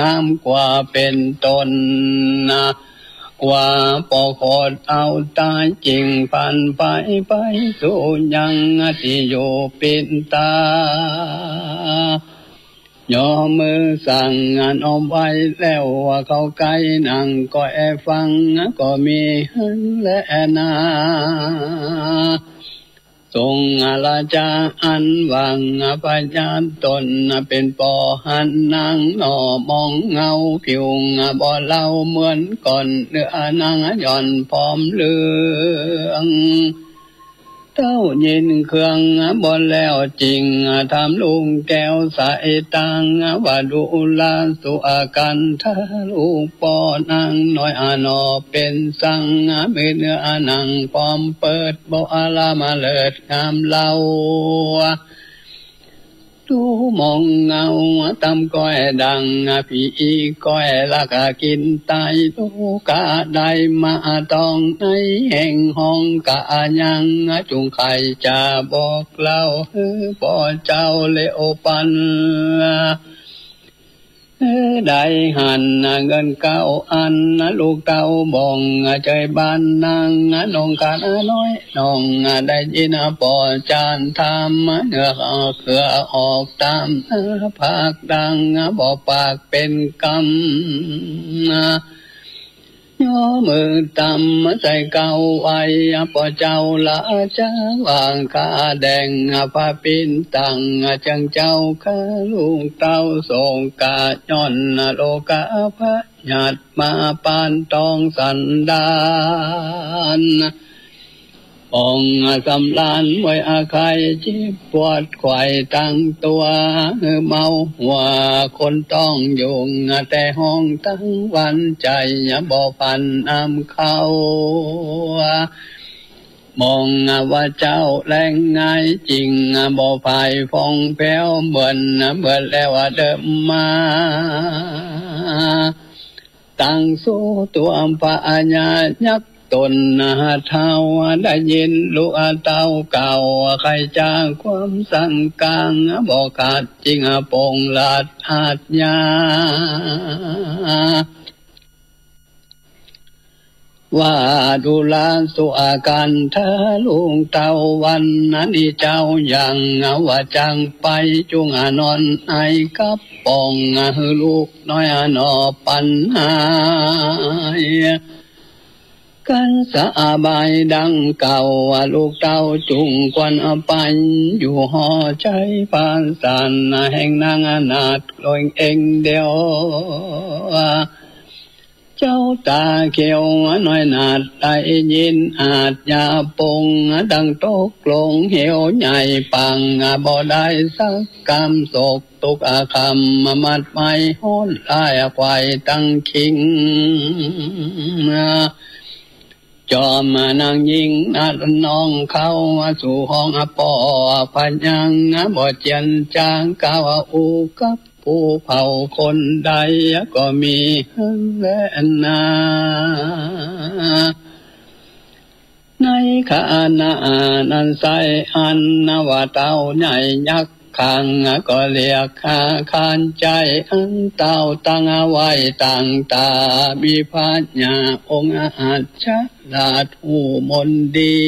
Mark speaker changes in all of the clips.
Speaker 1: งามกว่าเป็นตนกว่าปอคดเอาตายจริงพันไปสู่ยังที่อยู่ปินตายอมือสั่งงานอมไว้แล้วว่าเขาไกลนั่งก็ฟังก็มีหันและนาทรงราชาอันวังพญาตนเป็นปอหันนางหน่อมองเงาผิวบ่เล่าเหมือนก่อนเนื้อนางย่อนพร้อมเลืองเต้ายินเครื่องบนแล้วจริงทำลุงแก้วสายตังว่าดูลาสุอากันทะลูกปอนางน้อยอนอเป็นสังมือเนื้อนังพร้อมเปิดบ่อาลามาเลิดงามเล่าดูมองเงาตำก้อยดังพี่ก้อยละกะกินตายดูกะได้มาต้องในแห่งห้องกะยังจุงไข่จะบอกเล่าพ่อเจ้าเลโอปันได้หันเงินเก้าอันลูกเต้าบองใจบ้านนางน้องกันน้อยน้องได้ยินปอจานทำเนื้อเขือออกตามภาคดังบอกปากเป็นกำย่อมือตำใจเก่าไว้ปอเจ้าละจ้าวางคาแดงผ้าปินตังจังเจ้าข้าลูกเต้าส่งกาย้อนโลกาพระหยัดมาปานตองสันดานองสำลานไว้อาใครจีบปวดไข่ตั้งตัวเมาหัวคนต้องยุงแต่ห้องตั้งวันใจบ่พันน้ำเขามองว่าเจ้าแรงง่ายจริงบ่ภายฟองแผ้วเหมือนแล้วเดิมมาตั้งสู้ตัวพระญายักตนเท้าได้ยินลูกเต้าเก่าใครจ้างความสั่งกลางบอกขาดจริงปงลาดอาจยาว่าดูลาสุอาการทะลุงเต้าวันนั้นเจ้าอย่างว่าจังไปจุงนอนไอกับปองลูกน้อยนอปันหายกันสะบายดังเก่าลูกเต้าจุงควันปันอยู่หอใจปานสันแห่งนางนาดลอยเองเดียวเจ้าตาเขียวน้อยนาดได้ยินอาจยาปงดังตกลงเหี่ยวใหญ่ปังบ่ได้สักกำศกตุกคำมัดไม่ห้อนลายควายตั้งคิงจอมนางยิงนัดน้องเข้าสู่ห้องปอพันยังบ่เจียนจางกาวอูกับผู้เผาคนใดก็มีและนาในขานานันใสอันนวาเต้าใหญ่ยักษ์ขังก็เรียกขาคานใจอันเต้าตั้งไว้ตั้งตาบิพัญญาองค์อาชาลาดหูมนดี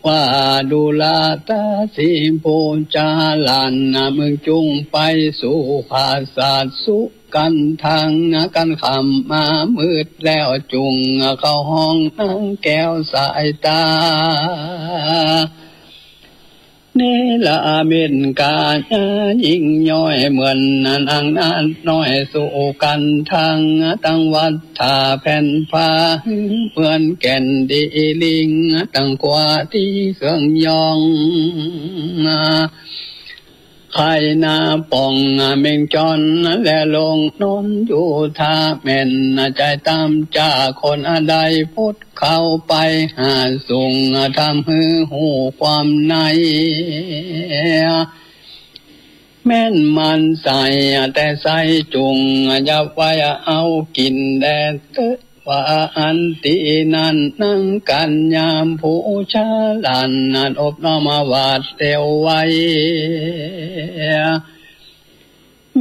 Speaker 1: ว่าดูลาตาสิปูจาลันมึงจุงไปสู่ภาษาสุกันทางกันคำมามืดแล้วจุงเข้าห้องนั่งแก้วสายตาเนลาเม็นกายิ่งย่อยเหมือนนางนานน้อยสู่กันทางตั้งวัดท่าแผ่นฟ้าเหมือนแก่นดีลิงตั้งกว่าที่เครื่องยองใครนาป่องเม่งจอนและลงนอนอยู่ท่าแม่นใจตามจ่าคนใดพุทธเข้าไปหาส่งทำให้หูความในแม่นมันใส่แต่ใส่จุงอย่าไว้เอากินแดดว่าอันตีนันนั่งกันยามผู้ชาลันอบน้อมวาดเตียวไว้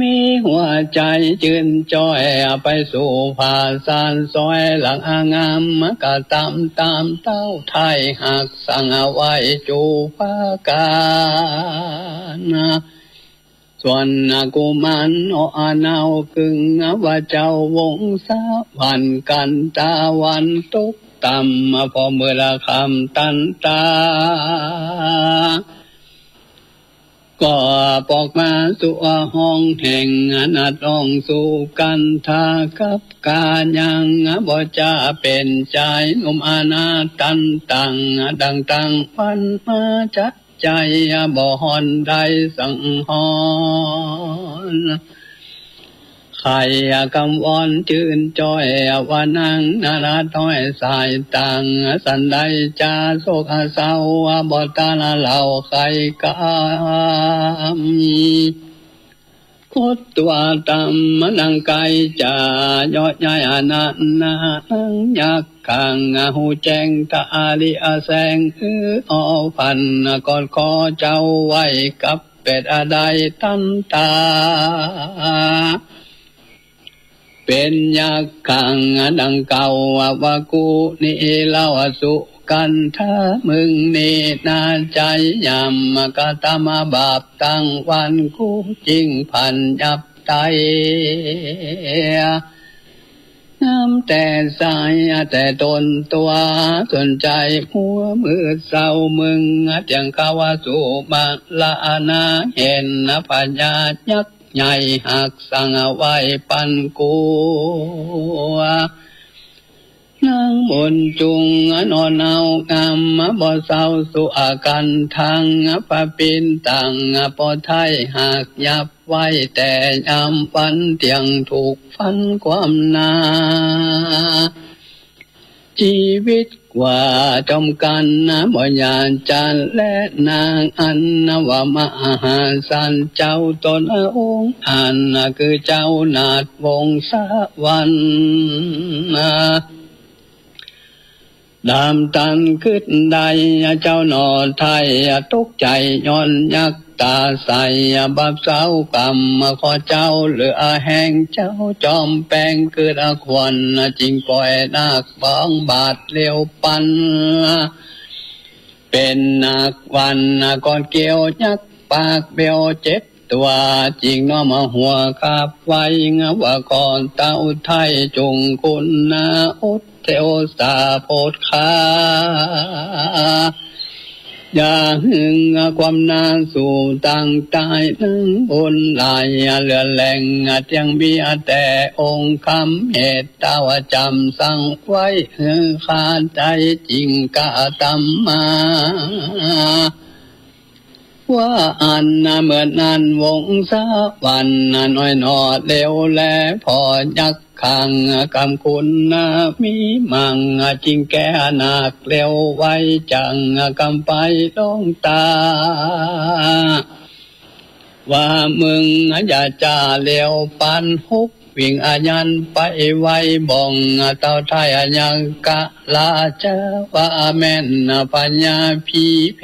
Speaker 1: มีหัวใจจืนจ้อยไปสู่ผาสานซอยหลังอางามกะตามเต้าไทยหักสั่งเอาไว้จูปากานส่วนกุมารอนาวกึ่งว่าเจ้าวงสะวันกันตาวันตกต่ำพอเมื่อละคำตันตาก็ปอกมาสู่ห้องแห่งนัดลองสู่กันทากับกายังบ่จะเป็นใจนุ่มอาณาตันตังดังตังพันมาจัดใจบ่ฮอนได้สังหรณ์ใครกำวอนจื่นจ้อยว่านังนาราต้อยสายตังสันใดจาโศกเศร้าบ่ตาละเหล่าใครกำพุทธวาตัมมนังไกจายอดใหญ่อนันนานังยักขังหูแจงตาลิอาแสงอพันก่อนขอเจ้าไว้กับเป็ดอะไรตันตาเป็นยักขังดังเก่าวากูนี่เล่าสุกันถ้ามึงนี่นาใจยำกะตมาบาปตั้งวันกูจริงพันยับไตน้ำแต่สายแต่ตนตัวสนใจหัวมือเศร้ามึงยังกาวาสุมาละนาเห็นปัญญายักใหญ่หักสั่งเอาไว้ปันกูนางบนจุงนอนเอางามบ่เศร้าสุอาการทางปะปินตังปอไทยหักยับไว้แต่ยามฟันเตียงถูกฟันความนาชีวิตกว่าจอมกันบ่ยานจันและนางอันว่ามหาสันเจ้าตนองค์อันคือเจ้านาดวงสะวันดามตันขึ้นใดเจ้าหนอไทยตกใจย้อนยักตาใสบาปเศร้ากรรมขอเจ้าเหลือแห่งเจ้าจอมแปลงเกิดควันจริงปล่อยนักบ้องบาดเลี้ยวปันเป็นนักวันก่อนเกี่ยวยักปากเบี้ยวเจ็บตัวจริงน้อมาหัวขับไว้ว่าก่อนเต้าไทยจงคุณนาอุดเทวสาโพธคาอย่าหึงความนานสู่ต่างตายนั่งบนลายเรือแหล่งเทียงเบียแต่องค์คำเหตุตาวจำสั่งไว้ขาดใจจริงกะตำมาว่าอันเมื่อนั้นวงสะวันน้อยนอดเร็วแลพอยักขังกำคุณมีมังจริงแก่นักเร็วไว้จังกำไปลงตาว่ามึงอย่าจ่าเร็วปันฮุกวิ่งอายันไปไว้บ่องเต้าไทยยังกะลาเจ้าว่าแม่นปัญญาพีเพ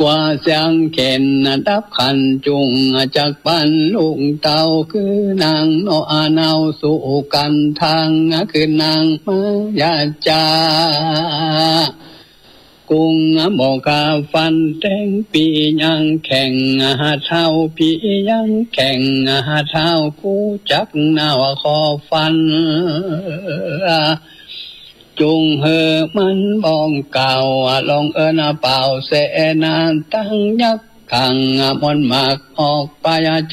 Speaker 1: กว่าเสียงเข็นดับขันจุงจากปันลุงเต้าคือนางโนอาเนาสู่กันทางคือนางมายาจากุงบอกกาฟันแตงปียังแข่งเท้าปียังแข่งเท้าผู้จักหน้าคอฟันจุงเฮมันบองเก่าลองเป่าเสนาตั้งยักขังมนหมากออกไป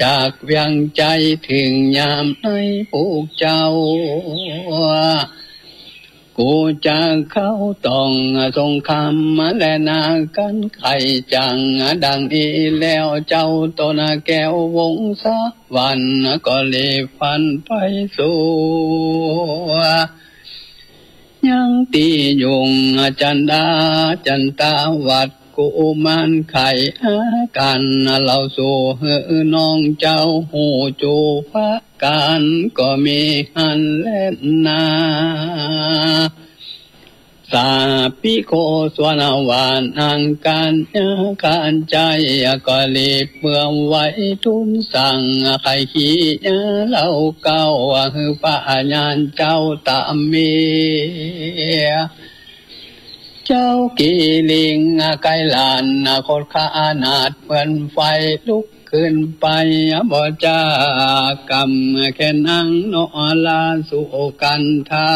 Speaker 1: จากเวียงใจถึงยามในผูกเจ้ากูจะเข้าต้องทรงคำและนากันไข่จังดังนี้แล้วเจ้าตนแก้ววงสะวันก็รีบฟันไปสู่ยังตียุงจันดาจันตาวัดกูมันไข่กันเราสู่น้องเจ้าหูจูพะกันก็มีหันเล่นนา สาปิโกสวนาวานังการการใจก็รีบเมื่อไว้ทุนสั่งใครขี้เล่าเก้าคือปะญานเจ้าตามเมียเจ้ากีลิงไกลานโคตรขานาดเหมือนไฟลุกขึ้นไปบ่จากรรมแค่นั่งนอลาสุกันทา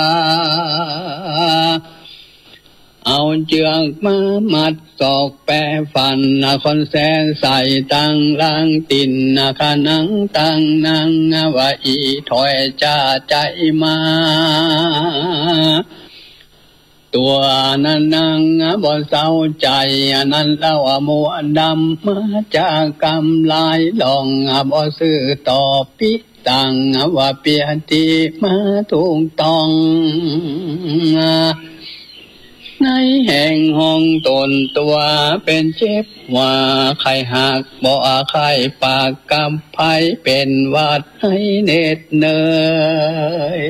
Speaker 1: เอาเจือกมามัดศอกแปะฟันคนแสนใส่ตังลังตินขานังตังนังว่าอีถอยจ้าใจมาตัวนั้นนางบ่เศร้าใจนั้นเล่ามัวดำมาจากกำลายลองบ่ซื้อต่อปิตังว่าเปียติมาถูกต้องในแห่งห้องตนตัวเป็นเจ็บว่าใครหักบ่ใครปากกำไผเป็นวัดให้เหน็ดเหนื่อย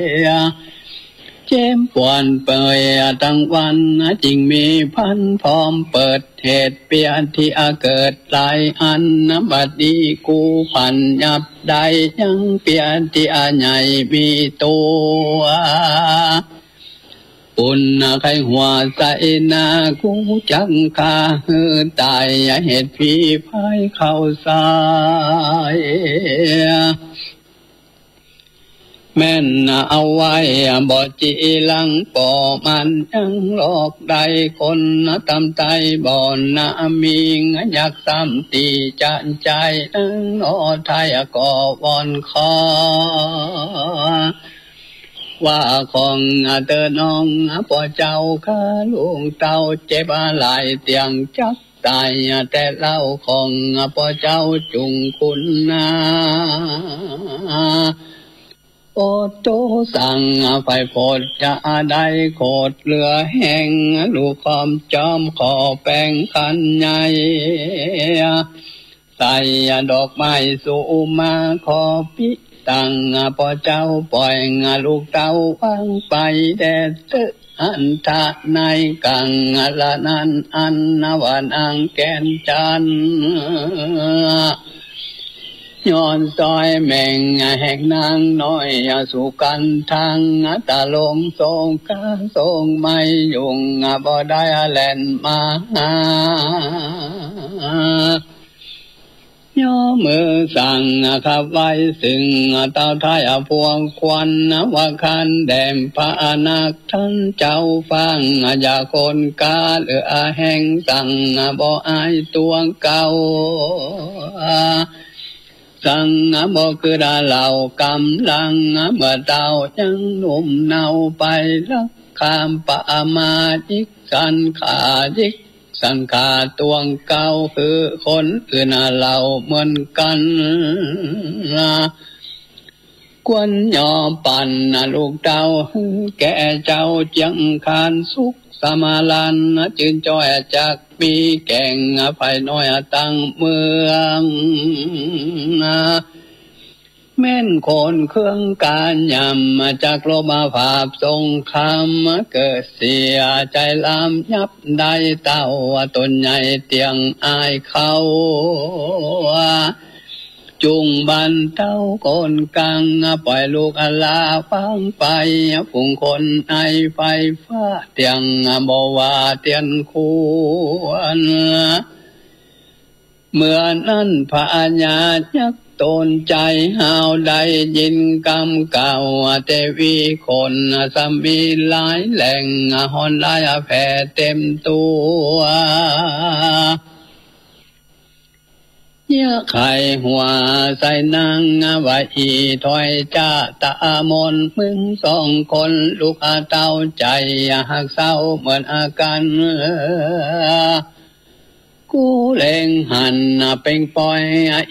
Speaker 1: เจ็บปวดเปื่อยทั้งวันจริงมีพันพร้อมเปิดเหตุเปลี่ยนที่เกิดหลายอันบัดดีกูพันยับได้ยังเปลี่ยนที่ใหญ่มีตัวปุ่นใครหัวใจนากูจังคาตายเหตุผีพายเข้าสายแม่นเอาไว้บ่จีลังปอมันยังหลอกได้คนตำใจบ่อนมีอยากซ้ำตีจันใจนังนอไทยก่อวอนคอว่าของเตอน้องป่อเจ้าข้าลุงเต้าเจ็บหลายเตียงจักตายแต่เล่าของป่อเจ้าจุงคุณนาโอโตสั่งไฟโพดจะได้โคดเรือแห้งลูกความจอมขอแป้งขันใหญ่ใส่ดอกไม้สูมาขอปิตังพอเจ้าปล่อยลูกเต้าวางไปแดดตึอันทะในกังละนันอันนวันอังแกนจันย้อนซอยแม่งแห่งนางน้อยสุกันทางตาลงทรงกาทรงไม่ยุงบ่ได้แล่นมาย่อมือสั่งขับไว้ซึ่งเต้าไทยพวงควันว่าคันแดมพระนักท่านเจ้าฟังอย่าคนกาเหลือแห่งสั่งบ่อายตัวเก่าสั่งบ่คือดาเหล่ากำลังเมื่อเต้ายังหนุ่มเนาไปลักขามปะมาจิกสันขาจิกสังขาตวงเก่าคือคนอื่นเราเหมือนกันกวนยอปั่นลูกเต้าแก่เจ้าจังคานสุขสมาลันจืนจ้อยจากปีแก่งไฟน้อยตั้งเมืองแม่นคนเครื่องการยำจากโลมาภาพทรงคำเกิดเสียใจลามยับได้เต้าตนใหญ่เตียงอายเขาจุงบันเต้าคนกังปล่อยลูกลาฟังไปผงคนไอไฟฟ้าเตียงบ่ว่าเตียนควรเมื่อนั้นพระญายักตนใจหาวได้ยินกำเก่าเทวีคนสามีหลายแหล่งหอนลายแผ่เต็มตัวเยอะไข่หัวใส่นางไว้อีถอยจ้าตามนมึงสองคนลูกเต้าใจหักเศร้าเหมือนอาการกูเล่งหันเป็นปล่อย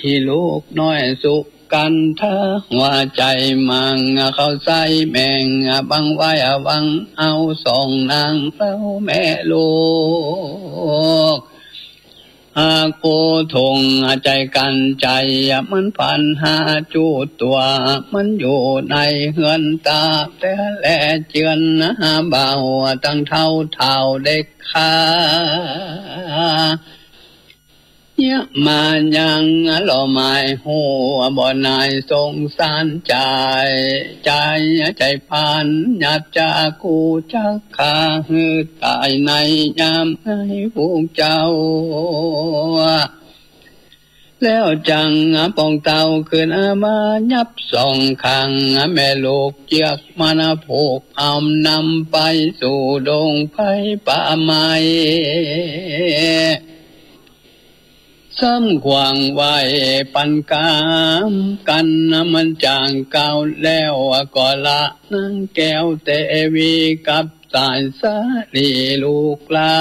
Speaker 1: อีลูกน้อยสุกันทะหัวใจมังเข้าใส่แมงบังไว้วังเอาสองนางเฝ้าแม่ลูก อาโกทงใจกันใจมันพันหาจูตัวมันอยู่ในเฮือนตาแต่แลเจือนเบาตั้งเท่าเด็กขาเนี่ยมายังหล่อไม้หัวบ่อนายสงสารใจพันหยาดจากกูจักขาหือตายในยามให้พวกเจ้าแล้วจังปองเต่าขึ้นมายับสองข้างแม่ลูกเจียกมันผูกเอานำไปสู่ดงไผ่ป่าไม้ซ้ำขวางไว้ปันกามกันมันจางเก่าแล้วก็ละนางแก้วเตวีกับสายสาลีลูกลา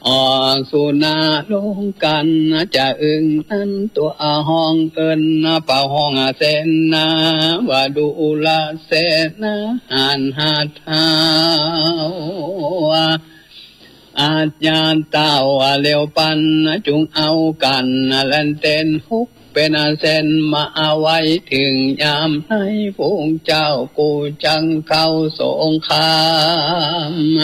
Speaker 1: ออกสู่นาลงกันจะอึงนั้นตัวห้องเอินป่าห้องเสนาว่าดูลาเสนาหันหาเท้าอาจยานเต้าเลี้ยวปันจุงเอากันเล่นเต้นฮุกเป็นเส้นมาเอาไว้ถึงยามให้พวกเจ้ากูจังเข้าสงคราม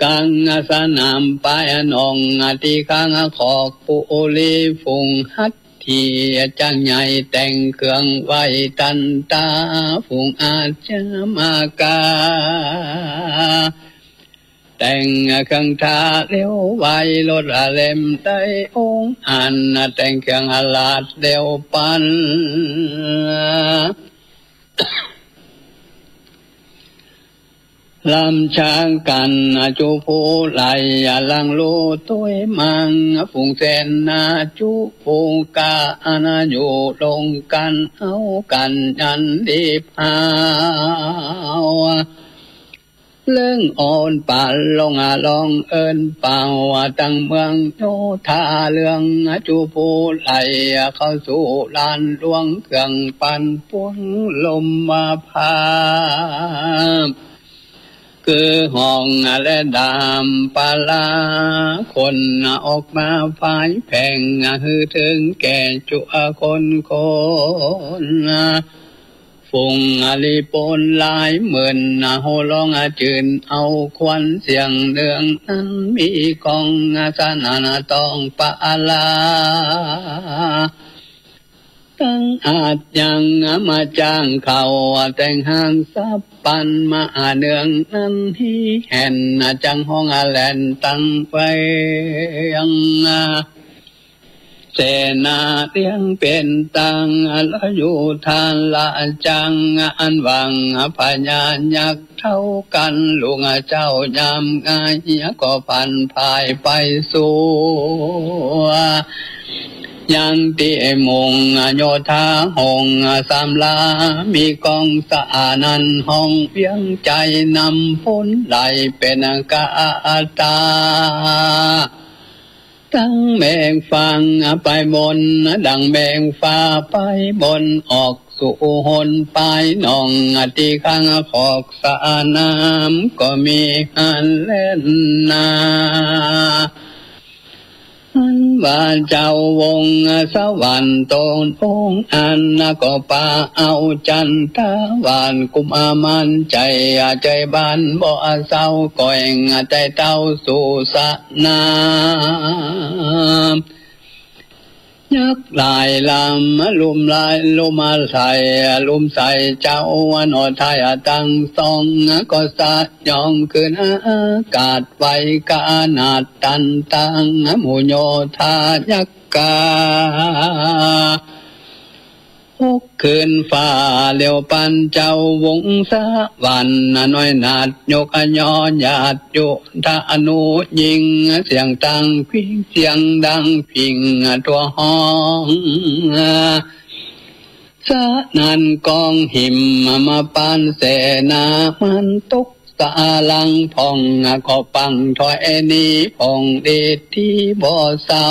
Speaker 1: กังสนามไปนองที่ข้างขอกปุลีฟุงฮัตทีจังใหญ่แต่งเครื่องไว้ตันตาฟุงอาจจะมากาแต่งเครื่องทาเลี้ยวไว้รถเล่มได้องค์อันแต่งเครื่องลาดเดียวปันลำช้างกันจูผู้ไหลลังโลตัวมังฝุ่งเสนนาจูปูกานาอยู่ลงกันเอากันยันดีพาวเลื่องอ่อนป่าลงลองเอินเป่าตั้งเมืองโยธาเรืองจูผู้ไหลเข้าสู่ลานหลวงเครื่องปั่นปวงลมมาพาคือห้องและดามปลาลาคนออกมาฝ่ายแผ่งฮือถึงแก่จุคนฟุงลีปนหลายหมื่นโหลองจืนเอาควันเสียงเดืองนั้นมีกองสนตองปลาตั้งอาจยังมาจ้างเขาแต่งห้างสับปันมาเนืองนั้นที่แห่นจังห้องแลนตั้งไว้ยังเสนาเตียงเป็นตังละอยู่ทานละจังอันวังพญายักเท่ากันลุงเจ้ายามง่ายก็พันพายไปสู่ยังตีมงโยธาหงสามลามีกองสะอานันห้องเพียงใจนำพ้นไหลเป็นกาตาตั้งแมงฟังไปบนดังแมงฟ้าไปบนออกสู่หนไปหนองที่ข้างขอกสะน้ำก็มีหันเล่นนาว่าเจ้าวงสวรรค์ตนองค์อันก็ป่าเอาจันทวานกุมมันใจบ้านบ่เศร้าก่อยใจเต้าสู่สะนายักลายลำลุมลายลุมาใส่ลุมใส่เจ้าวนอทายตั้งสองก็สะยองขึ้นอากาศไว้กานาดตันตังมุโยธายักกาหกคืนฟ้าเลี้ยวปันเจ้าวงสะวันน้อยนาดยกยอญาติโยธาอนุยิงเสียงตังพิงเสียงดังพิงตัวห้องสะนันกองหิมมาปานเสนามันตกสาลังพองก็ปังถอยนี้พองเดชที่บ่เศร้า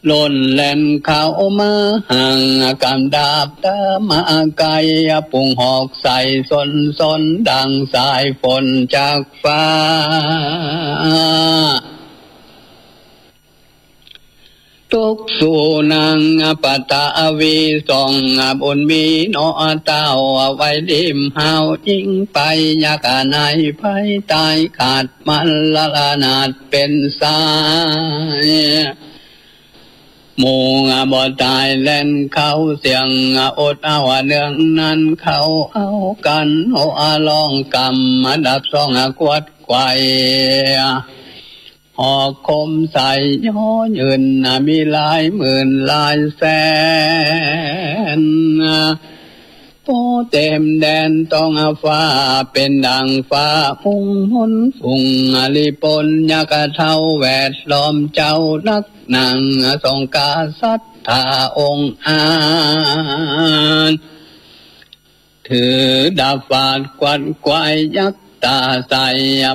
Speaker 1: ล้นแล่นเข้ามาห่างกำดาบตามาไกลปุ่งหอกใส่สนดังสายฝนจากฟ้าทุกสู่นางปตาวีส่องบุญมีโนเต้าไว้ดิมหาวยิ่งไปยากนายไฟตายขาดมันละนาดเป็นสายหมู่บ่ตายเล่นเขาเสียงอดเอาเนื่องนั้นเขาเอากันโอลองกำมาดับสองกวดไกวหอกคมใส่ย้อยืนมีหลายหมื่นหลายแสนโปเต็มแดนต้องฟ้าเป็นดังฟ้าพุ่งหุนฝุ่งลิปนยากะเท่าแวดล้อมเจ้านักนางทรงกาสัทธาองค์อาจถือดาบฟาดควันควายยักษ์ตาใส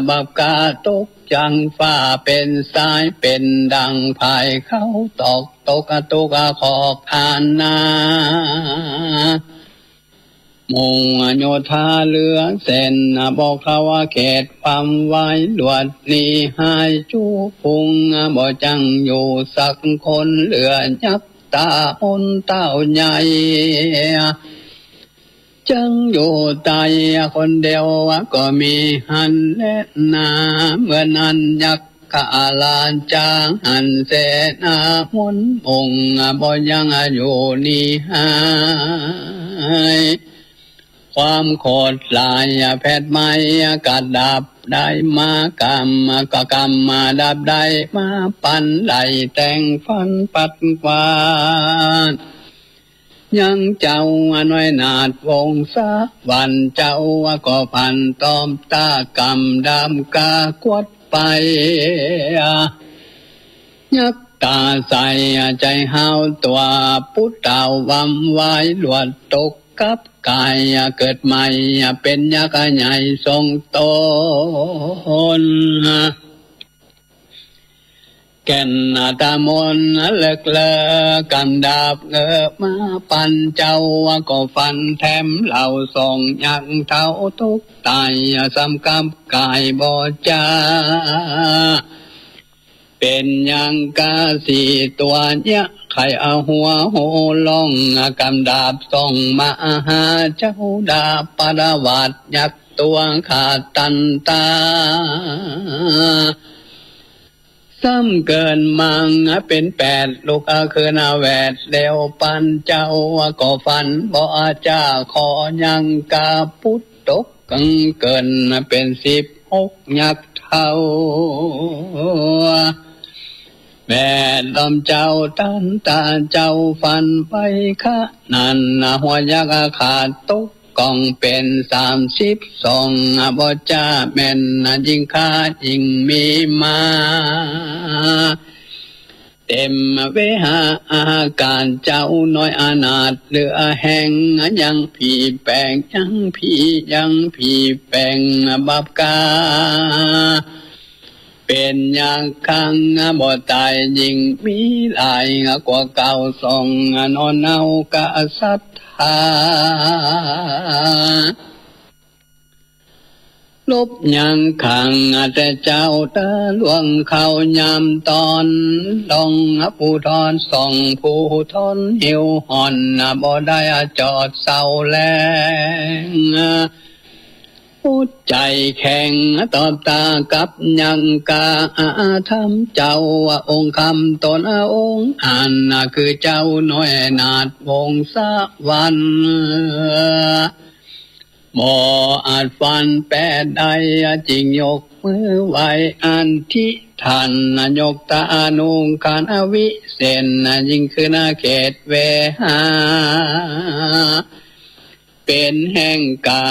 Speaker 1: บับกาตกจังฟ้าเป็นสายเป็นดังภายเขาตกตุกขอกอานนามุงโยธาเหลืองเส้นบอกเขาว่าเขตความไว้หลวดนี้หายจูพุงบ่จังอยู่สักคนเหลือยักตาอนเต้าใหญ่จังอยู่ใจคนเดียวก็มีหันและนาเมื่อนั้นยักกะลานจางหันเสนามุนองบ่ยังอยู่นี่หายความโคตรลายแพทย์ไม่กัดดับได้มากรรมก็กรรมมาดับได้มาปันไหลแต่งฟันปัดกวาดยังเจ้าน้อยนาดวงสะวันเจ้าก็พันตอมตากรรมดำกากวดไปยักตาใสใจหาวตัวพุทธาวำไว้หลวดตกกับกายเกิดใหม่เป็นยักษ์ใหญ่ทรงตนแก่นตามนเลิกเลอกำดาบเงอมาปันเจ้าก็ฟันแถมเหล่าส่งยังเท่าทุกตายสำกับกายบ่จาเป็นยังกาสีตัวเนี้ยใครเอาหัวโหลงกำดาบส่งมาหาเจ้าดาบปรวัติยักตัวขาดตันตาซ้ำเกินมังเป็น8ลูกคือนาแวดเลี้ยวปันเจ้าก็ฟันบ่จ้าขอยังกาพุทตกกังเกินเป็น16ยักเท่าแม่ลำเจ้าตันตาเจ้าฟันไปขะนันหัวยักษ์ขาดตกกองเป็น32บ่จ้าแม่นยิ่งขาดยิ่งมีมาเต็มเวหาอาการเจ้าน้อยอนาถเหลือแห่งยังผีแปลงยังผีแปลงบับกาเป็นอย่างคังบ่ตายยิ่งมีหลายกว่าเก่าส่องนอนเอากะสัทธาลบยังขังแต่เจ้าตะลวงเขายามตอนลองผู้ทอนส่องผู้ทนหิวห่อนบ่ได้จอดเศร้าแลงพูดใจแข็งตอบตากับยังกาทำเจ้าองค์คำตนองค์อ่านคือเจ้าน้อยนาดวงสะวันบ่อาจฟันแปดใดจริงยกมือไหวอันทิท่านยกตานุงคานวิเศษยิ่งคือนาเขตเวหาเป็นแห่งกา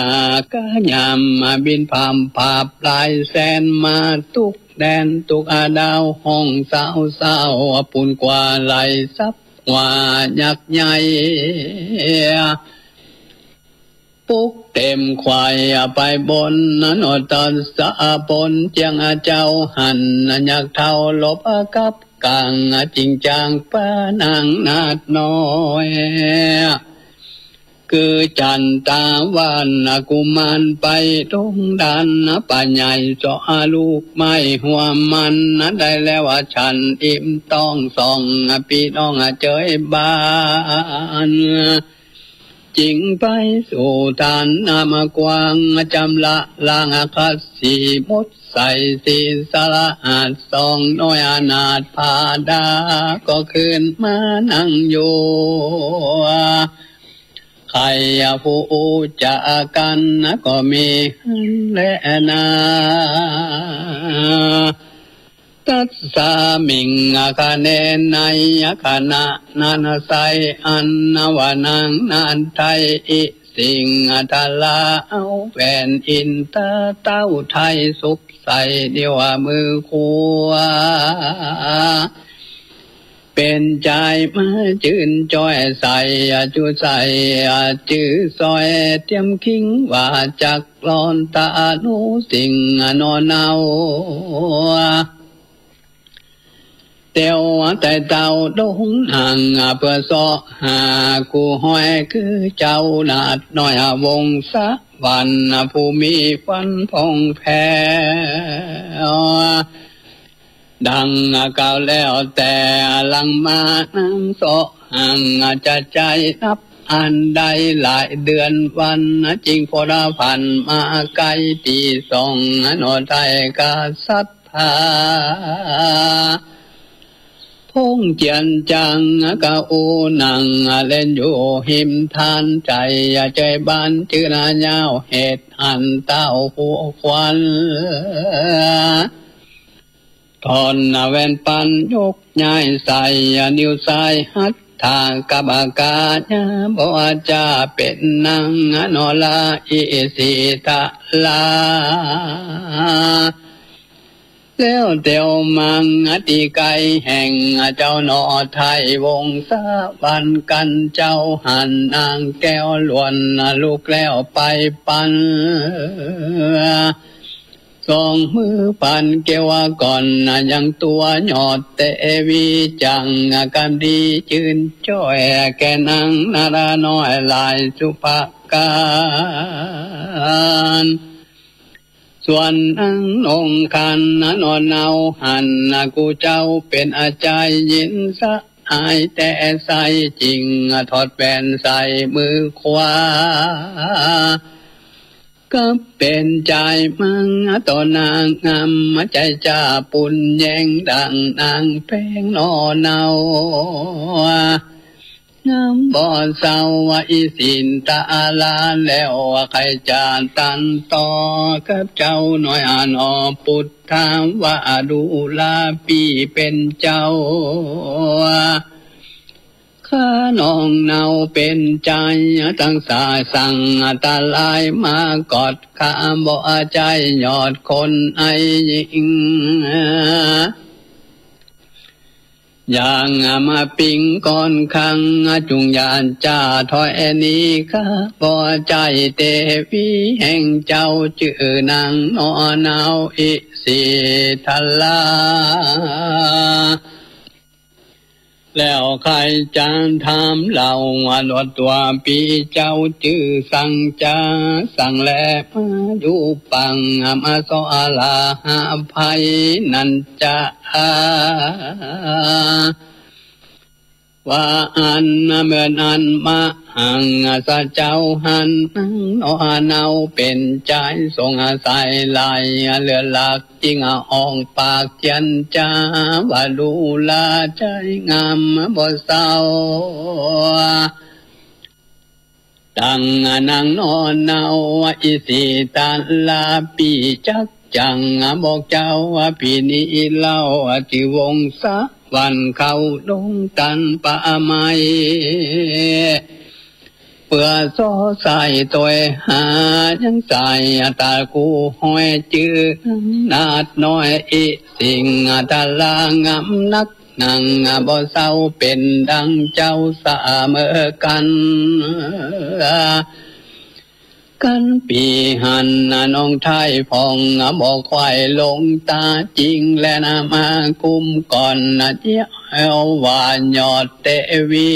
Speaker 1: กะยามบินพามภาพลายแสนมาทุกแดนทุกดาวห้องเศร้าปุ่นกว่าไหลซับว่ายักษ์ใหญ่ปุกเต็มควายไปบนนนตอนสะปนเจียงเจ้าหันยักษ์เท่าลบกับ กลางจริงจังป้านางนาดน้อยคือจันตาวันกุมารไปตรงดันป่าใหญ่เจาะลูกไม้หัวมันได้แล้วฉันอิ่มต้องส่องพี่น้องเจยบ้านจิงไปสู่ทานนามกวางจำละลางคัสสีมดใส่สีสละอาดสองน้อยอนาถพาดาก็คืนมานั่งอยู่ใครผู้จะกันก็มีและนาตัสสามิงคะเนนายคณะนันไซอันนวานังนันไทยอิสิงทลาเอาแผ่นอินตาเต้าไทยสุขใสเดียวมือคัวเป็นใจมาจื่นจอยใส่จูใส่จื้อซอยเตรียมคิงว่าจักลอนตาหนูสิ่งนอนเอาเตียวแต่เต่าดงห่างเพื่อสอหากูห้อยคือเจ้านาดน้อยวงสะวันผู้มีฟันพองแพ้ดังเก่าแล้วแต่หลังมานั่งสอห่างจะใจนับอันใดหลายเดือนวันจริงพอดาพันมาไกลตีสองนอไทยกาสัทธาพงเจียนจังกะอูนังเล่นอยู่หิมทานใจใจบ้านชื่อนาเย้าเหตุอันเต้าผู้ควันตอนแวนปันยกย้ายใส่นิ้วซ้ายหัดทางกับอากาศบ่จะเป็นนางนอลาอิสิตะลาแล้วเตียวมังติไกแห่งเจ้าหนอไทยวงสะบันกันเจ้าหันนางแก้วล้วนลูกแล้วไปปันสองมือปันเกวก่อนยังตัวหยอดเตวีจังกันดีจืนจ้อยแกนางนาราน้อยลายสุภาการส่วนอังองคันนอนเนาหันกูเจ้าเป็นอาจารย์ยินสะอายแต่ใส่จริงถอดแว่นใส่มือขวาก็เป็นใจมังต่อนางงามใจจ่าปุ่นแยงดังนางแป้งนอเนางามบ่เศร้าอีสินตาลาแล้วใครจะตันต่อกับเจ้าหน่อยนอพุทธามว่าดูลาปีเป็นเจ้าข้าน้องเนาเป็นใจตั้งสายสั่งตาลายมากอดข้าบ่ใจยอดคนไอ้ยิงอย่างมาปิงก่อนคังจุงยานจ่าถอยนี้ข้าบ่ใจเตวีแห่งเจ้าชื่อนางนอนาวอิสิทลาแล้วใครจะถามเราว่าลดตัวปีเจ้าชื่อสั่งจาสั่งแลมาอยู่ปังมาสอลาหาภัยนันจะว่าอันเมื่อนั้นมาหังสัจเจ้าหันนอเนาเป็นใจทรงอาศัยไหลเลือหลักจริงอ่องปากเจียนจ้าว่าดูลาใจงามบ่เศร้าตั้งนางนอนเนาอิสิตาลาปีจักจังบอกเจ้าปีนี้เล่าที่วงสะวันเขาดงตันป่าไม้เปื่อซอใส่ตัวหายังใส่ตากูห้อยจื้อนาดน้อยอิสิงตาลางำนักนังบ่เศร้าเป็นดังเจ้าเสมอกัน กันปีหันน้องไทยพองบอกควายลงตาจริงและมากุมก่อนเจ้าว่ายอดเตวี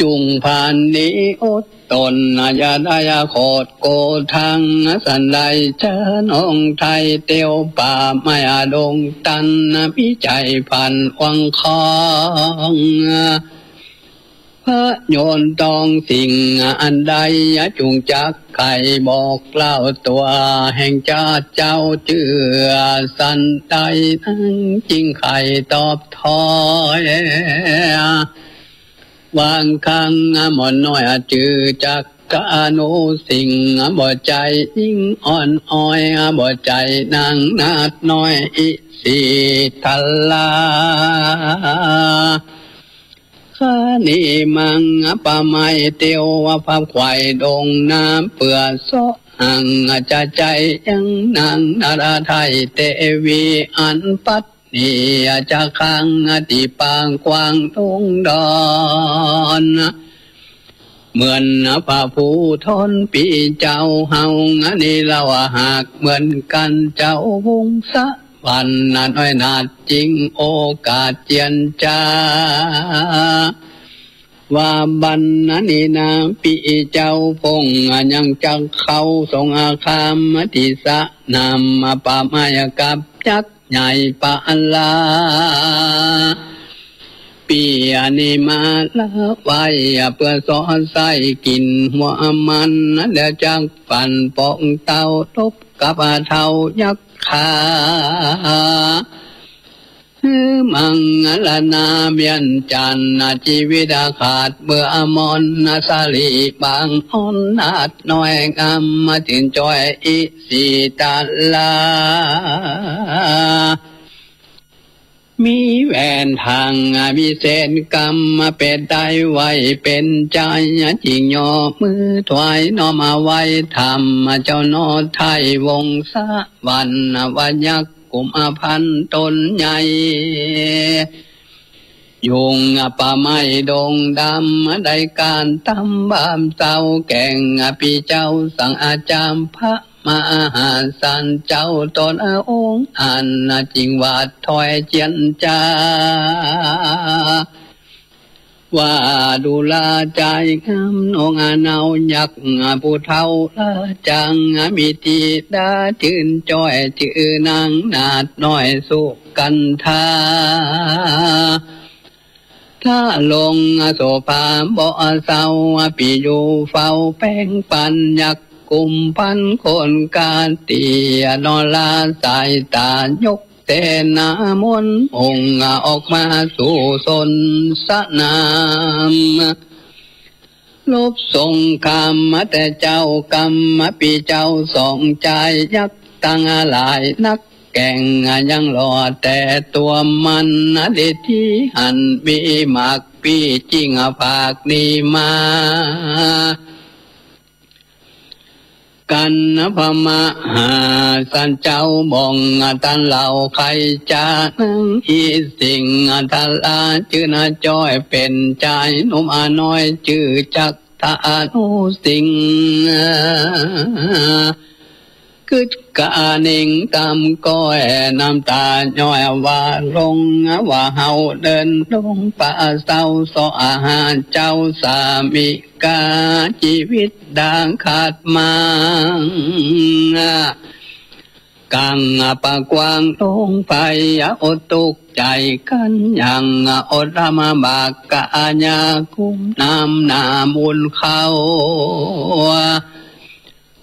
Speaker 1: จุงผ่านนี้อดตนยาได้โคดโกทังสันใดเชิญองไทยเตียวป่าไม่ดงตันพิจัยพันวังคองพระโยนตองสิ่งอันใดจุงจักไข่บอกเล่าตัวแห่งชาติเจ้าเจือสันใดทั้งจริงไข่ตอบทอยวางคังหมอนน้อยจือจักกาโนสิ่งบ่ใจยิ่งอ่อนอ้อยบ่ใจนางนาดน้อยอิสิทัลลาข้านี่มังปะไมเตียวพับควายดงน้ำเปื่อโซหังจะใจยังนางนาราไทยเตวีอันปัดนี่จะขังติปางกวางทงดอนเหมือนพระผู้ทนปีเจ้าเฮานี่เราหากเหมือนกันเจ้าวงสะวันน้อยนาดจริงโอกาสเจียนจาว่าบันนี่นาปีเจ้าพงยังจักเข้าทรงอาคามติสะนามปามายกับจักใหญ่ปาลาปีนี้มาละไว้เพื่อสอนใส่กินหัวมันเดี๋ยวจักปั่นปองเต้าทบกับเท่ายักษ์ขามังลนาเมียนจันชีวิตขาดเบื่อมอนสาลีบางอ่อนนาดน้อยงามมาถึงจอยอิสิตาลามีแหวนทางมีเส้นกรรมมาเป็นได้ไว้เป็นใจจริงย่อมือถวายน้อมาไว้ทำเจ้านอไทยวงศะวันวันยักษ์กุมพันตนใหญ่ยุงป่าไม้ดงดำได้การตำบามเจ้าแก่งปีเจ้าสั่งอาจารย์พระมหาสันเจ้าตนองค์อันจริงว่าถอยเจียนจาว่าดูลาใจงามนองเนายักผู้เท่าละจังมีตีดาชื่นจ้อยชื่อนางนาดน้อยสุกันทาถ้าลงโสภาบ่เศร้าปีอยู่เฝ้าแป้งปันยักกุมพันคนการเตียนอลาสายตายกเตนามนองออกมาสู่สนสนามลบสงครามมาแต่เจ้ากรรมปีเจ้าสองใจยักตั้งหลายนักแก่งยังรอแต่ตัวมันเดที่หันมีมากปีจริงภาคนี้มากันพมาหาสันเจ้าบองตันเหล่าใครจะนั่งอีสิ่งทัลาชื่อนาจ้อยเป็นใจนุ่มน้อยชื่อจักตานุสิงกึดกาหนิงตามก้อยน้ำตาย้อยว่าลงว่าเฮาเดินลงป่าเศร้าสออาหารเจ้าสามีกาชีวิตดังขาดมังกังปะกวางลงไปอดตุกใจกันยังอดมาบากกะญาคุมน้ำนาบุญเขา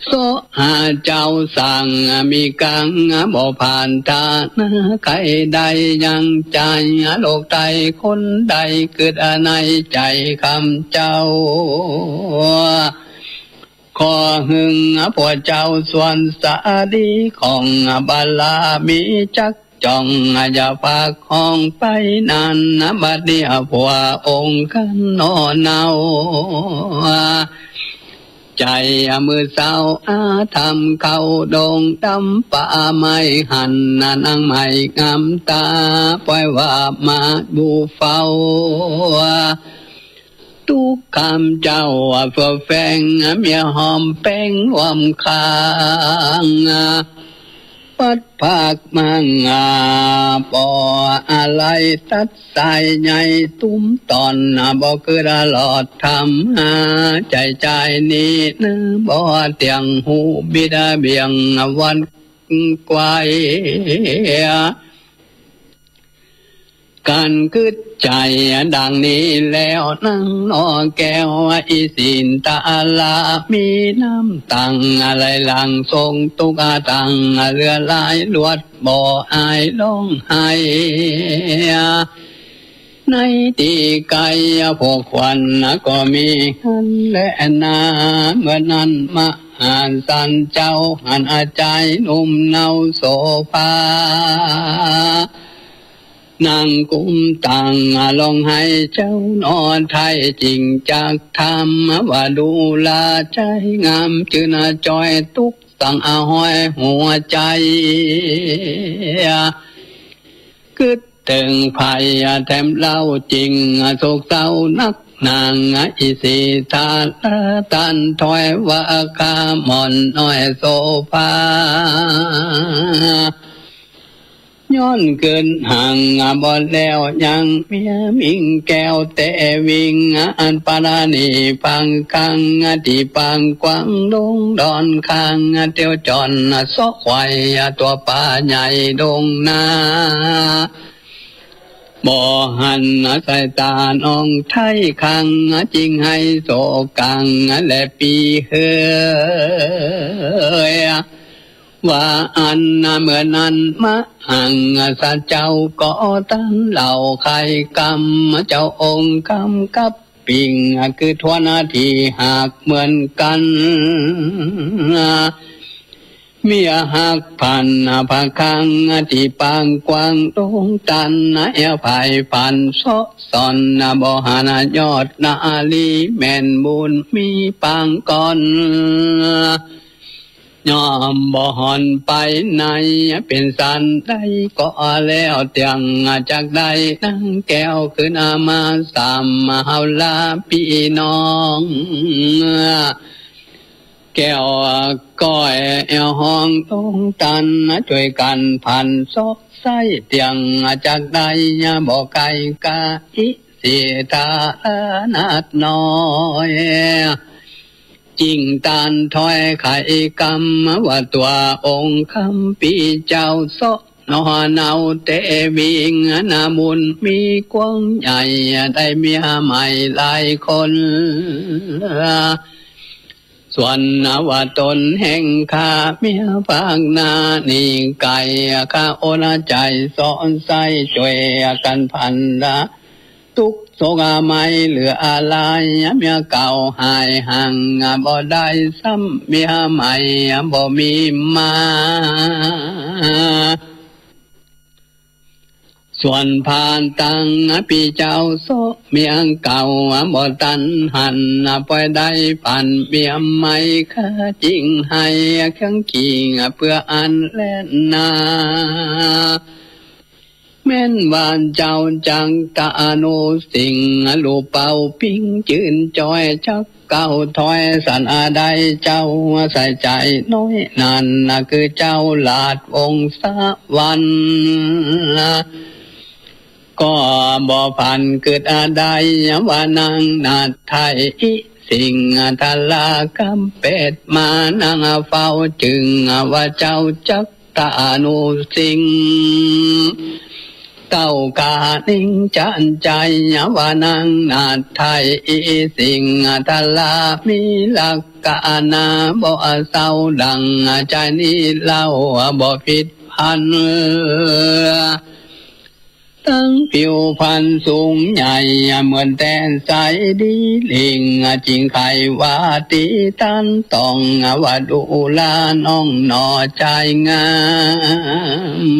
Speaker 1: โซหาเจ้าสั่งมีกังบ่ผ่านตาใครใดยังใจโลกใดคนใดเกิดในใจคำเจ้าขอหึงพวกเจ้าส่วนสาดีของบาลามีจักจ้องอย่าฝากห้องไปนานบัดเดียวพวกองค์กันนอนเนาใจมือเศร้าอาทำเข้าดงดำป่าไม้หันนางไม่งามตาปล่อยว่ามาดูเฝ้า ทุกคำเจ้าเฟื่อแฟงเมียหอมแป้งรวมคางปัดภาคมังปออะไรตัดสายใหญ่ตุ้มตอนบ่คือละหลอดทำใจนี้นะบ่เตียงหูบิดาเบียงวันไกวการคืดใจดังนี้แล้วนั่งนอแก้วอีสินตาลามีน้ำตังอะไรหลังทรงตุกตังเรือลายลวดบ่ออายร้องไห้ในตีไกลพวกควันก็มีหันและนาเมื่อนั้นมาอ่านสันเจ้าหันอาใจนุ่มเนาโซฟานางกุมตังลองให้เจ้านอนไทยจริงจากธรรมว่าดูลาใจงามจืนจอยตุกตังห้อยหัวใจคิดถึงภัยแถมเล่าจริงโศกเศร้านักนางอิสิตาตันถอยว่าคามอนน้อยโซฟาย้อนเกินห่างบ่แล้วยังเมียมิงแก้วแต่วิ่งอันปารานีฟังคังที่ปังกวางลงดอนคังเตียวจอนซอกไข่ตัวป่าใหญ่ดงนาบ่หันสายตาน้องไทยคังจริงให้โศกังและปีเฮยว่าอันเมื่อนั้นมาหังสัจเจ้าก็ตั้งเหล่าใครกรรมเจ้าองค์กำกับปิงคือทวนาทีหากเหมือนกันเมียหักพันผาคังที่ปางกวางตรงตันเอวภายพันซอสอนบ่หานยอดนาลีแม่นบุญมีปางก่อนยอมบ่หอนไปไหนเป็นสันได้ก็แล้วเตียงจากใดนั่งแก้วคือนามาสามเฮาลาพี่น้องแก้วก้อยเอวห้องตรงตันช่วยกันพันซอกไส้เตียงจากใดบ่ไกลกะอิสิตานาดน้อยจริงตานถอยไข่กรรมว่าตัวองค์คำปีเจ้าโซนอเนาเตวิงนามุนมีกว้างใหญ่ได้เมียใหม่หลายคนส่วนว่าตนแห่งข้าเมียปางนานิ่งไก่ข้าโอนาใจสอนใส่ช่วยกันพันละทุกโศกไม่เหลืออะไรเมียเก่าหายห่างบ่ได้ซ้ำเมียใหม่บ่มีมาส่วนผ่านตังพี่เจ้าโซเมียเก่าบ่ตันหันปล่อยได้ปั่นเมียใหม่ข้าจริงให้เครื่องกิ่งเพื่ออันแล่นนาแม่นบานเจ้าจังตาโนสิงลูเป่าปิ้งจืนจอยชักเก้าถอยสันใดเจ้าใส่ใจน้อยนั่นคือเจ้าลาดวงสะวันก็บ่พันเกิดใดว่านางนาไทยสิ่งทลากำเป็ดมานางเฝ้าจึงว่าเจ้าจักตาโนสิงเต้ากานิ่งจันใจว่านางนาไทยสิ่งทลามีหลักกานาบ่เศร้าดังใจนี้เล่าบ่ผิดพันตั้งผิวพรรณสูงใหญ่เหมือนแตนใสดีลิงจริงไขว่าตีตันต้องว่าดูลาน้องหน่อใจงา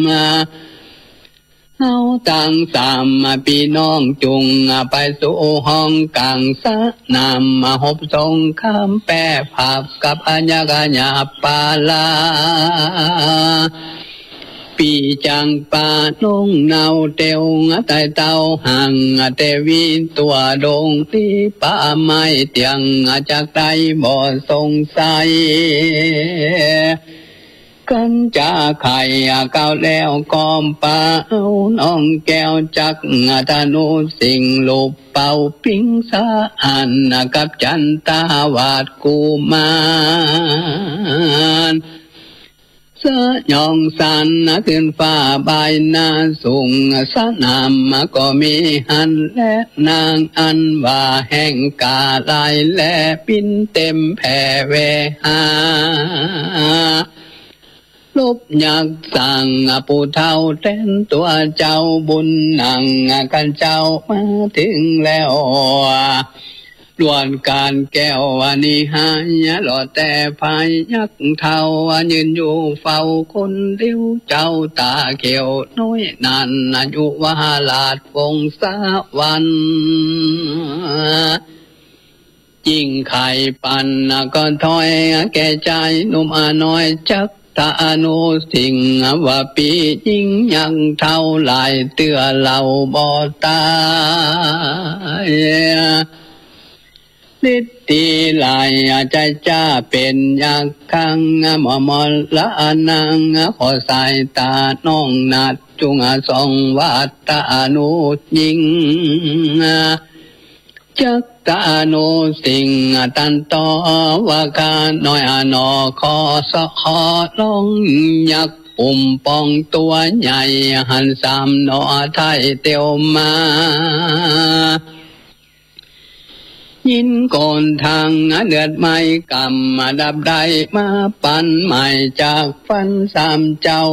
Speaker 1: มเฮาต่างสามพี่น้องจุงไปสู่ห้องกลางสะนำหบทรงคำแปรผับกับอัญญาญาปาลา ปีจังปานงเนาเตียวใต้เต้าห่างเตวีตัวดงที่ป่าไม้เตียงจากใดบ่สงสัยกันจะไข่เก่าแล้วกอมป่าเอาน้องแก้วจักธนูสิงลูกเป่าปิงสาอันกับจันตาวาดกูมานสยองสันขึ้นฟ้าใบหน้าสูงสนามก็มีหันและนางอันว่าแห่งกาลายและปินเต็มแผ่เวหาลบยักสั่งผู้เท่าเต้นตัวเจ้าบุญนังกันเจ้ามาถึงแล้วล้วนการแก้วนิหายหล่อแต่ภายยักเท่ายืนอยู่เฝ้าคนเลี้ยวเจ้าตาเขียวน้อยนันอายุวาลาดวงสะวันยิ่งไข่ปันก็ถอยแก่ใจหนุ่มน้อยจักตาโนสิงว่าปียิ่งยังเท่าไหลเตือเราบ่ตายนิติลายใจจ้าเป็นอยากคังหมอมละนางขอสายตาน้องนัดจุงสองวัดตาโนยิงจักตาโนสิงตันต่อว่าการน้อยนอขอสะขอลองยักปุ่มปองตัวใหญ่หันสามนอไทยเตียวมายินก่อนทางเดือดไม่กำดับได้มาปันใหม่จากฟันสามเจ้า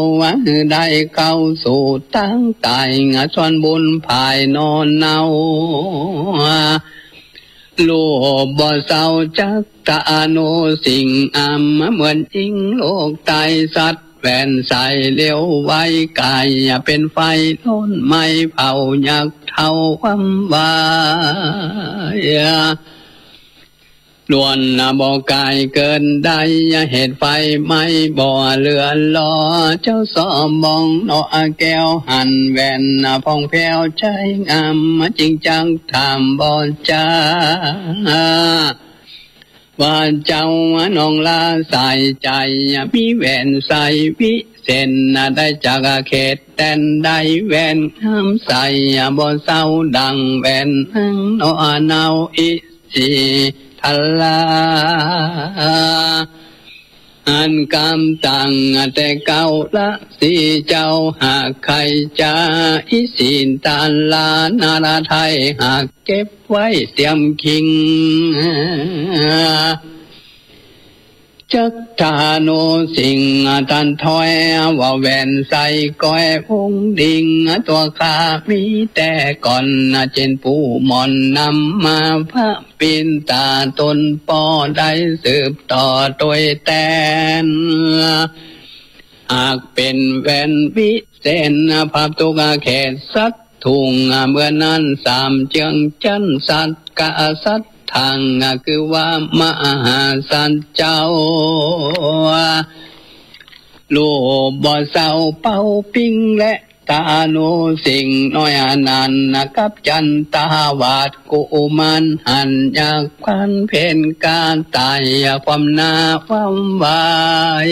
Speaker 1: ได้เข้าสู่ตั้งตายส่วนบุญภายนอนเนาลูกบ่เศร้าจักตาโนสิ่งเหมือนอิงโลกตายสัตว์แฟนใส่เลี้ยวไว้กายเป็นไฟล้นไม่เผายักเท่าความวายล้วนบ่กายเกินได้เหตุไฟไม่บ่เลือนลอเจ้าสอมมองนอแก้วหันแว่นพองแผ้วใจงามจริงจังถามบ่จ้าว่าเจ้าน้องลาใส่ใจมีแหวนใส่วิเศษได้จากเขตแดนได้แหวนห้ามใส่บ่เศร้าดังแหวนนอเนาอิสิทัลลาอันกำตังแต่เก่าละสีเจ้าหากใครจะอิสินตาลานาราไทยหากเก็บไว้เตรียมคิงจักตาโนสิงตันถอยว่าแวนใส่ก้อยวงดิ่งตัวข้ามีแต่ก่อนเจนผู้มอนนำมาพระปินตาตนปอได้สืบต่อโดยแตนหากเป็นแวนวิเศษภาพตุกเขตสัตถุงเมื่อนั้นสามเจียงจันสัตกะสัตทางคือว่ามหาสันเจ้าลูกบ่เศร้าเป่าปิงและตาโนสิงน้อยนันกับจันตาวาดกุมันหันอยากพันเพนการตายความนาความวาย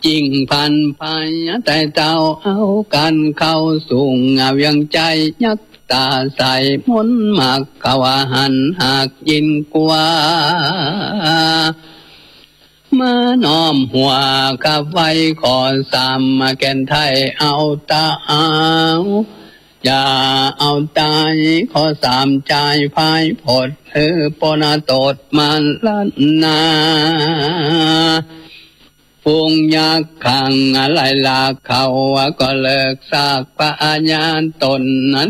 Speaker 1: จิงพันพายแต่เจ้าเอากันเข้าสูงเวียงใจยักตาใส่มนหมักกวาหันหากยินกว่ามาน้อมหัวกับไว้ขอสามมาแก่นไทยเอาตาอย่าเอาตายขอสามใจพายผดปนาโตดมันลันนาปุงยักขังอะไรลาเขาก็เลิกซากปะญาณตน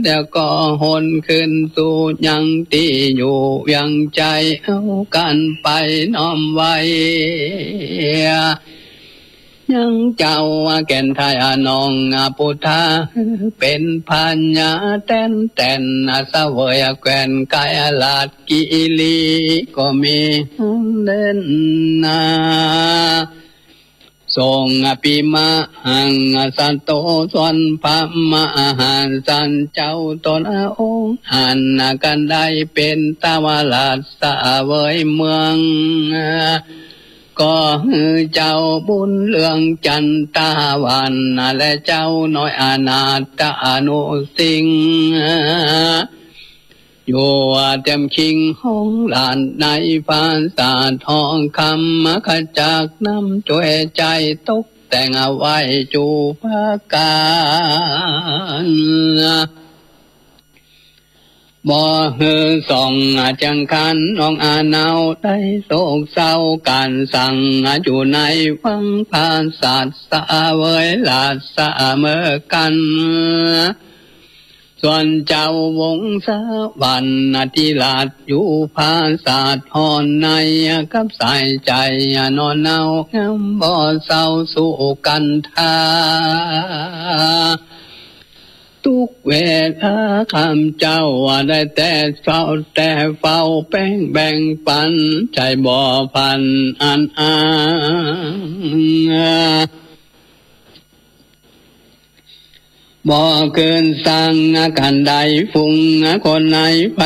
Speaker 1: เดี๋ยวก็หนขึ้นสู่ยังตีอยู่ยังใจเอากันไปน้อมไว้ยังเจ้าแก่นไทยนองพุทธาเป็นพัญญาแต้นเสวยแควนกายลาดกิลีก็มีเล่นนา ทรงปิมะหังสันโตส่วนพระมหาสันเจ้าตนองค์หันกันได้เป็นตาวาลาสะเวยเมืองก็เจ้าบุญเรื่องจันตาวันและเจ้าน้อยอนาตอนุสิงอยู่เต็มคิงห้องหลานในภาษาทองคำขจักน้ำช่วยใจตกแต่งเอาไว้จูพาการบ่ฮือส่องจังคันน้องอาณาได้โศกเศร้าการสั่งอยู่ในวังภาษาสะเวยลาสะเมอกันส่วนเจ้าวงศวรรณที่ลาดอยู่ภาษาทอนในกับสายใจนอนเนางามบ่เศร้าสู่กันทาทุกเวลาคำเจ้าได้แต่เฝ้าแป้งแบ่งปันใจบ่พันอันบ่เกินสั่งกันใดฟุ้งคนไหนไป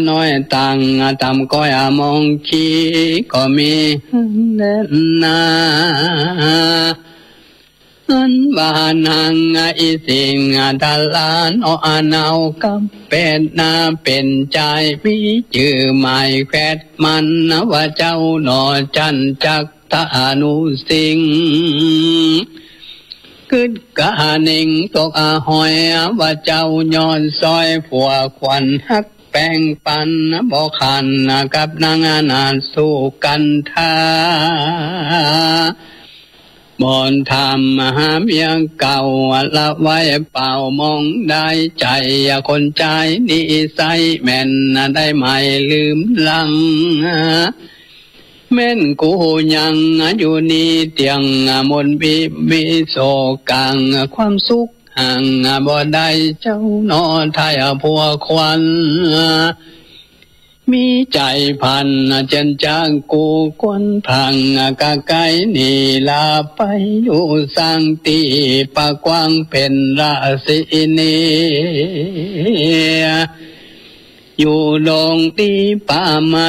Speaker 1: น้อยต่างตำก้อยมองขี้ก็มีเด่นนาอันบานหังอิสิงดาลานอานาวกับเป็นนาเป็นใจมีชื่อหมายแควดมันว่าเจ้าหนอจันจักตานุสิงกึดกะนิ่งตกหอยว่าเจ้าย้อนซอยผัวควันฮักแป้งปันบ่ขันกับนางนานสู้กันท่าบอนทำหาเมียเก่าละไว้เป่ามองได้ใจคนใจนิสัยแม่นได้ไม่ลืมลังแม่นกูยังอยู่นี่เตียงมนบีโศกังความสุขห่างบ่ได้เจ้านอไทยผัวควันมีใจพันเจนจางกูควนพังกะไกนี่ลาไปอยู่สังตีปะกว้างเป็นราศีนีอยู่ดงตีป่าไม้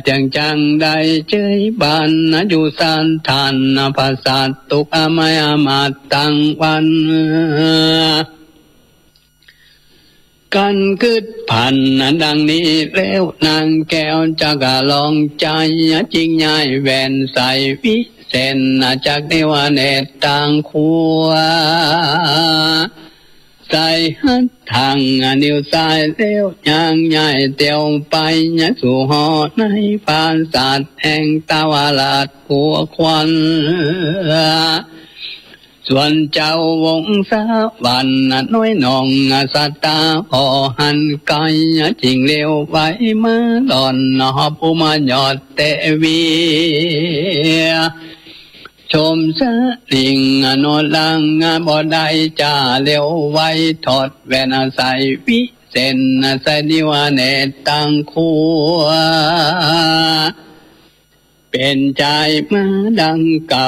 Speaker 1: จังได้เจยบานอยู่สันทานภาษาตุกไม่มาตั้งวันกันกึดพันดังนี้แล้วนางแก้วจะกะลองใจจริงใหญ่แวนใส่วิเศษจากเนวเนตต่างขัวใส่หัดทางนิ้วสายเลี้ยวยางใหญ่เตียวไปสู่หอในภาษาแห่งตาวาลาดหัวควันส่วนเจ้าวงศวรรณน้อยหนองสัตตาพอหันไกจริงเร็วไว้มาหล่อนหอบผู้มาหยอดเตวีชมสะลิงนอนลังบ่ได้จ่าเร็วไว้ถอดแวนใส่วิเศษใส่นิวเนตตังคัวเป็นใจมาดังเก่า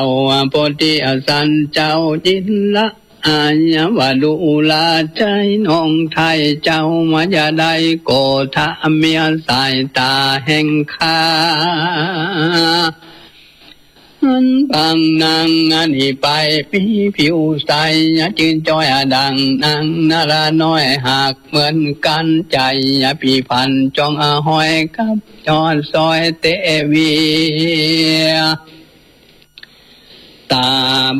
Speaker 1: โพธิสันเจ้าจินละอาญาวดูลาใจน้องไทยเจ้ามาอย่าได้โกธาเมียสายตาแห่งข้าอันบางนางนี่ไปปีผิวใสจืนจ้อยดังนางนาราน้อยหากเหมือนกันใจปีพันจองหอยกับจอดซอยเตวีตา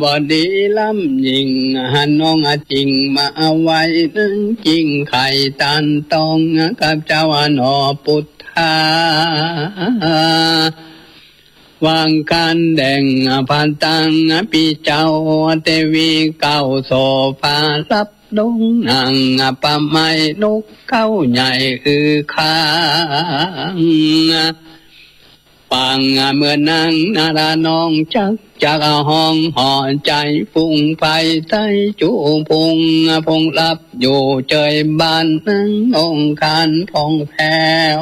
Speaker 1: บอดีล้ำยิงหันน้องจริงมาเอาไว้นึงจริงไข่ตันตองกับเจ้าหนอพุทธาวางการแดงผ่านตังปีเจ้าเทวีเก้าโซฟารับดงนางปะไม้นกเข้าใหญ่คือข้างปังเมื่อนางนาราน้องจักจากห้องห่อใจฟุ้งไปใต้จูพุงพงรับอยู่เจยบ้านนั่งองคานพองแผ่ว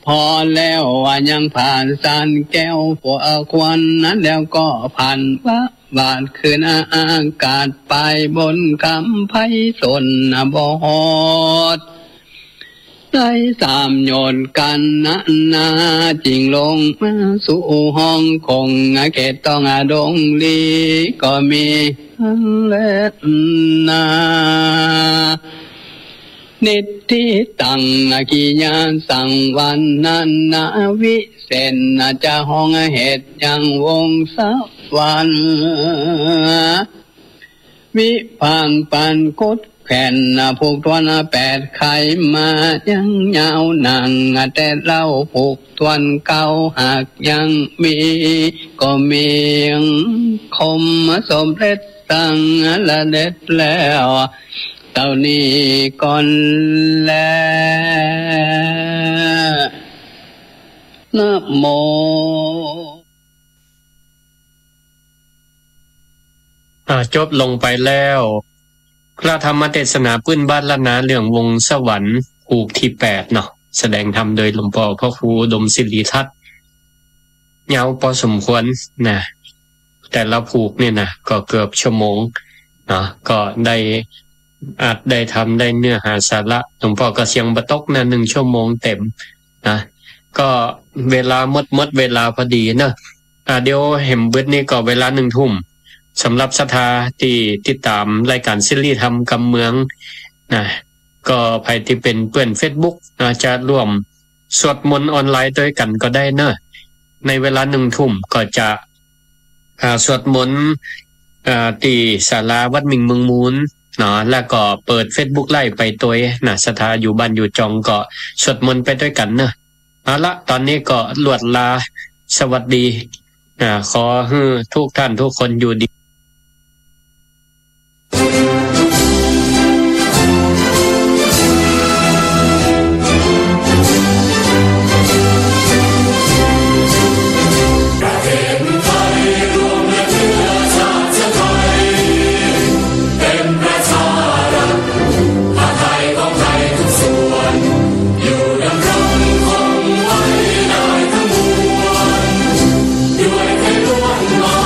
Speaker 1: พอแล้วว่ายังผ่านสานแก้วพวกควันนั้นแล้วก็ผ่านว่าบาดคืนอากาศไปบนคำไพศาลบ่ฮอดได้สามโยนกันนาจริงลงมาสู่ห้องคงเกตต้องดงลีก็มีเล่นนานิติตังกิยานสังวันนันนาวิเศษจะห้องเหตุยังวงสวรรค์วิพังปันกุดแผ่นผูกทวนแปดไขมายังยาวนางแต่เล่าผูกทวนเก่าหากยังมีก็มีคมสมเร็จตั้งละเด็ดแล้วเต่านี้ก่อนแล้วนะโม
Speaker 2: จบลงไปแล้วพระธรรมเทศนาพื้นบ้านละนาเรื่องวงสวรรค์ผูกที่8เนาะแสดงธรรมโดยหลวงพ่อพระครูดมศิริทัศน์ยาวพอสมควรนะแต่ละผูกเนี่ยนะก็เกือบชั่วโมงเนาะก็ได้อาจได้ทำได้เนื้อหาสาระหลวงพ่อก็เสียงบะตกนะ1 ชั่วโมงเต็มนะก็เวลาหมดเวลาพอดีเนาะเดี๋ยวเห็นเบิดนี่ก็เวลา1 ทุ่มสำหรับศรัทธาที่ติดตามรายการซีรีส์ทำกำเมืองนะก็ใครที่เป็นเพื่อน Facebook จะร่วมสวดมนต์ออนไลน์ด้วยกันก็ได้เนอะในเวลา1 ทุ่มก็จะสวดมนต์ที่ศาลาวัดมิงเมืองมูลเนาะแล้วก็เปิด Facebook ไลฟ์ไปตัวนะศรัทธาอยู่บ้านอยู่จองก็สวดมนต์ไปด้วยกันเนอะเอาละตอนนี้ก็ลวดลาสวัสดีขอให้ทุกท่านทุกคนอยู่ดี